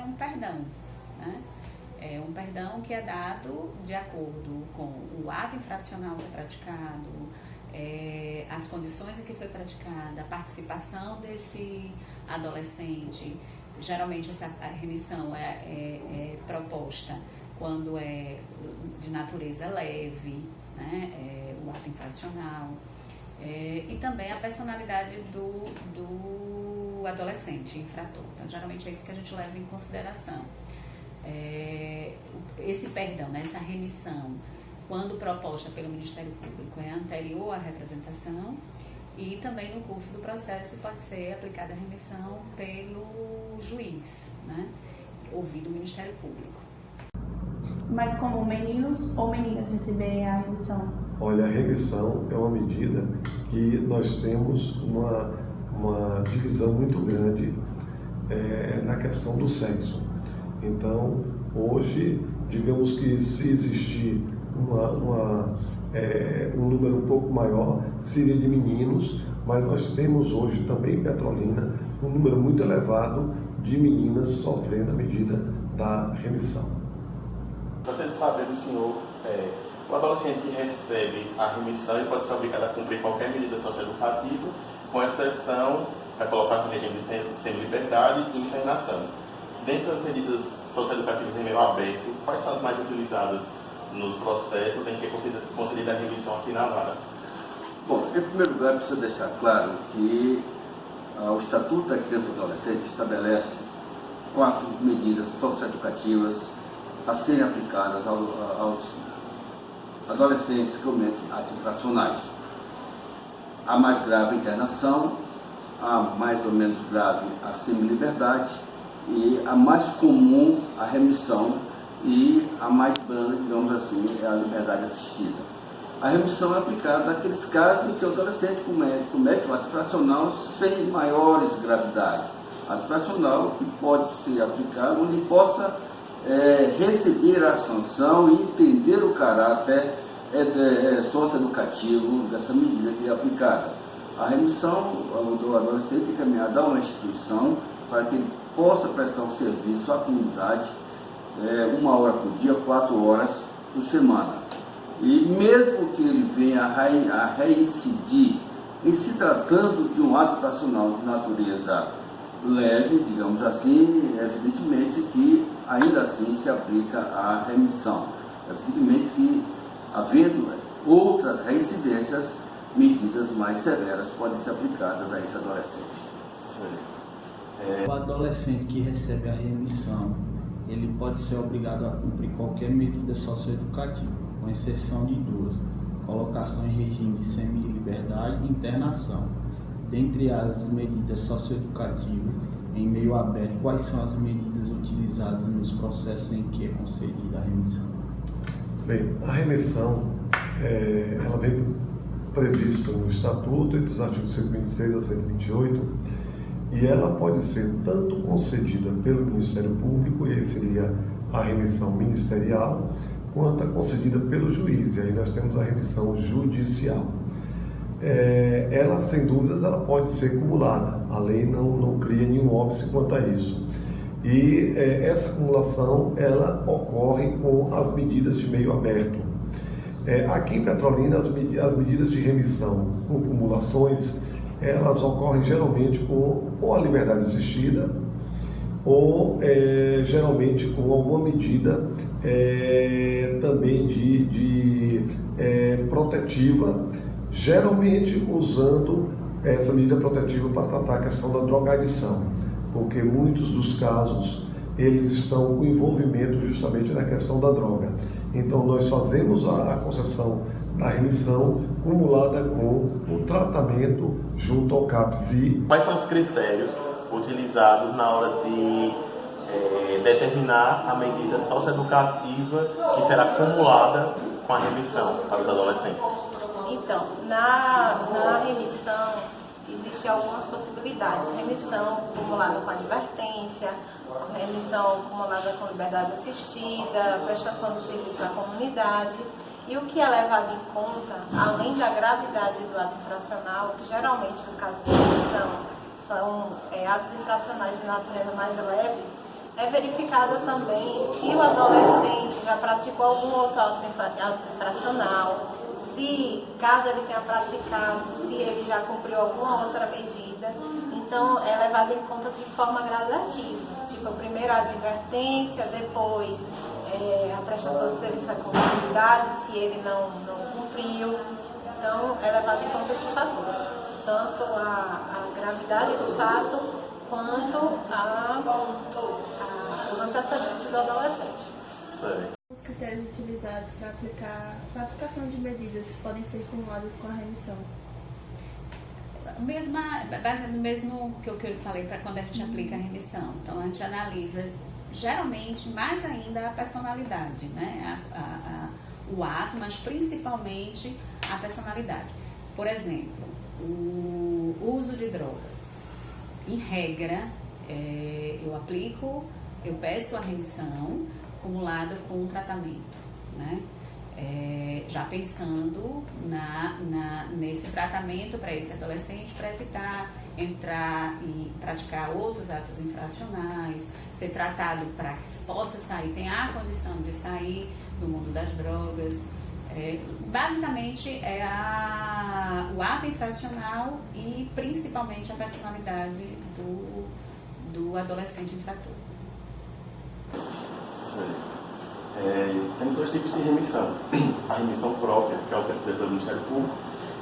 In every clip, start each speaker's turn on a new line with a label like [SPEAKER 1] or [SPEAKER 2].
[SPEAKER 1] um perdão, né? É um perdão que é dado de acordo com o ato infracional que é praticado, as condições em que foi praticada, a participação desse adolescente. Geralmente essa remissão é proposta quando é de natureza leve, né? O ato infracional. E também a personalidade do adolescente infrator. Então, geralmente é isso que a gente leva em consideração. Esse perdão, né, essa remissão, quando proposta pelo Ministério Público, é anterior à representação, e também no curso do processo pode ser aplicada a remissão pelo juiz, né, ouvido o Ministério Público.
[SPEAKER 2] Mas como meninos ou meninas receberem a remissão?
[SPEAKER 3] Olha, a remissão é uma medida que nós temos uma divisão muito grande na questão do sexo. Então, hoje, digamos que se existir um número um pouco maior, seria de meninos, mas nós temos hoje também em Petrolina um número muito elevado de meninas sofrendo a medida da remissão.
[SPEAKER 4] Gostaria de saber do senhor, o adolescente que recebe a remissão ele pode ser obrigado a cumprir qualquer medida socioeducativa, com exceção da colocação em regime de semi-liberdade e internação. Dentre as medidas socioeducativas em meio aberto, quais são as mais utilizadas nos processos em que é concedida a remissão aqui na Vara?
[SPEAKER 5] Bom, em primeiro lugar, precisa deixar claro que o Estatuto da Criança e do Adolescente estabelece 4 medidas socioeducativas a serem aplicadas aos adolescentes que cometem atos infracionais. A mais grave, a internação; a mais ou menos grave, a semi-liberdade; e a mais comum, a remissão; e a mais branda, digamos assim, é a liberdade assistida. A remissão é aplicada naqueles casos em que o adolescente comete o ato infracional sem maiores gravidades. Ato infracional que pode ser aplicado onde possa receber a sanção e entender o caráter socioeducativo dessa medida que é aplicada. A remissão do adolescente é encaminhada a uma instituição para que ele possa prestar um serviço à comunidade 1 hora por dia, 4 horas por semana. E mesmo que ele venha a reincidir em se tratando de um ato infracional de natureza leve, digamos assim, evidentemente que ainda assim se aplica a remissão. Evidentemente que, havendo outras reincidências, medidas mais severas podem ser aplicadas a esse adolescente.
[SPEAKER 6] O adolescente que recebe a remissão, ele pode ser obrigado a cumprir qualquer medida socioeducativa, com exceção de 2: colocação em regime de semi-liberdade e internação. Dentre as medidas socioeducativas em meio aberto, quais são as medidas utilizadas nos processos em que é concedida a remissão?
[SPEAKER 3] Bem, a remissão ela vem prevista no Estatuto, entre os artigos 126 a 128, e ela pode ser tanto concedida pelo Ministério Público, e aí seria a remissão ministerial, quanto concedida pelo juiz, e aí nós temos a remissão judicial. Ela, sem dúvidas, ela pode ser cumulada. A lei não cria nenhum óbice quanto a isso. E essa acumulação, ela ocorre com as medidas de meio aberto. Aqui em Petrolina, as medidas de remissão com cumulações, elas ocorrem geralmente com ou a liberdade assistida, ou geralmente com alguma medida também de protetiva, geralmente usando essa medida protetiva para tratar a questão da drogadição, porque muitos dos casos eles estão com envolvimento justamente na questão da droga. Então nós fazemos a concessão da remissão cumulada com o tratamento junto ao CAPSI.
[SPEAKER 4] Quais são os critérios utilizados na hora de determinar a medida socioeducativa que será cumulada com a remissão para os adolescentes?
[SPEAKER 7] Então, na remissão existem algumas possibilidades. Remissão cumulada com advertência, remissão cumulada com liberdade assistida, prestação de serviço à comunidade. E o que é levado em conta, além da gravidade do ato infracional, que geralmente os casos de remissão são atos infracionais de natureza mais leve, é verificada também se o adolescente já praticou algum outro auto infracional, se, caso ele tenha praticado, se ele já cumpriu alguma outra medida. Então, é levado em conta de forma gradativa. Tipo, primeiro a advertência, depois a prestação de serviço à comunidade, se ele não cumpriu. Então, é levado em conta esses fatores. Tanto a gravidade do fato, quanto os antecedentes do adolescente.
[SPEAKER 2] Os critérios utilizados para a aplicação de medidas que podem ser cumuladas com a remissão.
[SPEAKER 1] Base no mesmo que eu falei para quando a gente aplica a remissão. Então, a gente analisa, geralmente, mais ainda a personalidade, né? O ato, mas principalmente a personalidade. Por exemplo, o uso de drogas. Em regra, eu peço a remissão acumulada com o tratamento, né? Já pensando nesse tratamento para esse adolescente, para evitar entrar e praticar outros atos infracionais, ser tratado para que possa sair, tenha a condição de sair do mundo das drogas. Basicamente é o ato infracional e principalmente a personalidade do adolescente infrator.
[SPEAKER 4] Tem dois tipos de remissão. A remissão própria, que é oferecida pelo Ministério Público,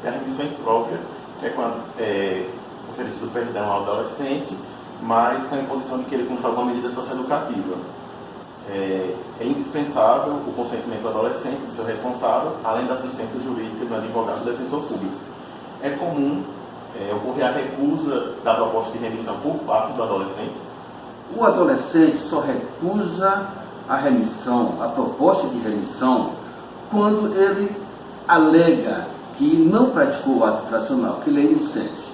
[SPEAKER 4] e a remissão imprópria, que é quando é oferecido perdão ao adolescente, mas com a imposição de que ele cumpra alguma medida socioeducativa. É indispensável o consentimento do adolescente, do seu responsável, além da assistência jurídica do advogado do defensor público. É comum ocorrer a recusa da proposta de remissão por parte do adolescente.
[SPEAKER 5] O adolescente só recusa a remissão, a proposta de remissão, quando ele alega que não praticou o ato infracional, que ele é inocente.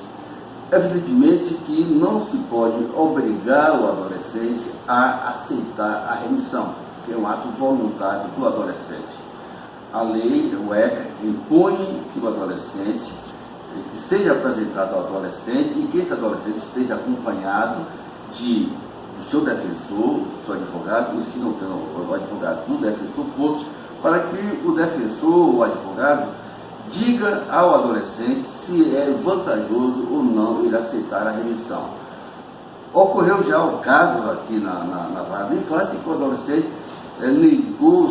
[SPEAKER 5] Evidentemente que não se pode obrigar o adolescente a aceitar a remissão, que é um ato voluntário do adolescente. A lei, o ECA, impõe que o adolescente, que seja apresentado ao adolescente e que esse adolescente esteja acompanhado do seu defensor, do seu advogado, e se não tem o advogado do defensor público, para que o defensor, o advogado, diga ao adolescente se é vantajoso ou não ele aceitar a remissão. Ocorreu já o caso aqui na vara da infância que o adolescente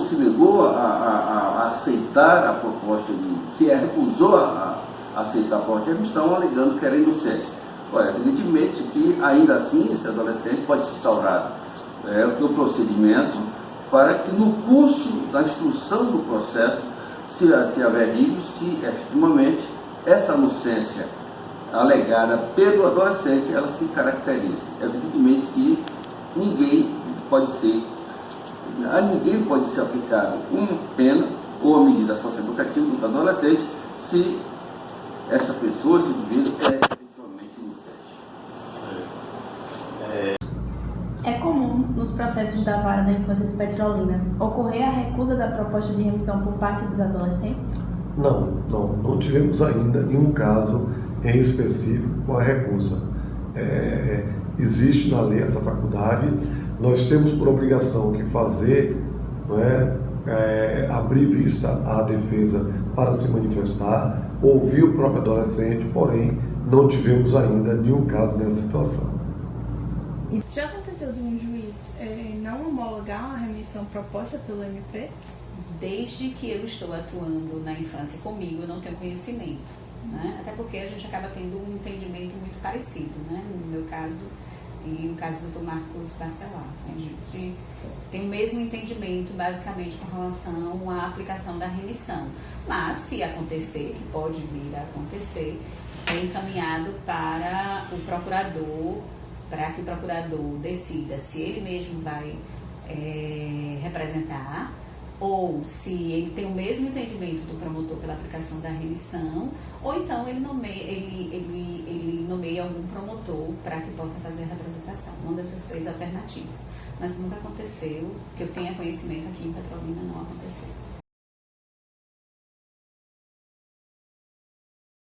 [SPEAKER 5] se negou a aceitar a proposta recusou a aceitar a proposta de remissão, alegando que era inocente. Olha, evidentemente que ainda assim esse adolescente pode se instaurar o procedimento para que no curso da instrução do processo se averigue se efetivamente essa inocência alegada pelo adolescente ela se caracteriza. Evidentemente que a ninguém pode ser aplicado uma pena ou uma medida socioeducativa do adolescente se essa pessoa, esse indivíduo é efetivamente inocente.
[SPEAKER 2] É comum, nos processos da Vara da Infância de Petrolina, ocorrer a recusa da proposta de remissão por parte dos adolescentes?
[SPEAKER 3] Não tivemos ainda nenhum caso em específico com a recusa. Existe na lei essa faculdade, nós temos por obrigação que fazer, abrir vista à defesa para se manifestar, ouvir o próprio adolescente, porém não tivemos ainda nenhum caso nessa situação.
[SPEAKER 2] Já aconteceu de um juiz não homologar a remissão proposta pelo MP?
[SPEAKER 1] Desde que eu estou atuando na infância comigo, eu não tenho conhecimento, né? Até porque a gente acaba tendo um entendimento muito parecido, né? No meu caso e no caso do Dr. Marcos Bacelar. A gente tem o mesmo entendimento, basicamente, com relação à aplicação da remissão. Mas, se acontecer, que pode vir a acontecer, é encaminhado para o procurador, para que o procurador decida se ele mesmo vai representar ou se ele tem o mesmo entendimento do promotor pela aplicação da remissão, ou então ele nomeia algum promotor para que possa fazer a representação. Uma dessas três alternativas. Mas nunca aconteceu, que eu tenha conhecimento aqui em Petrolina, não aconteceu.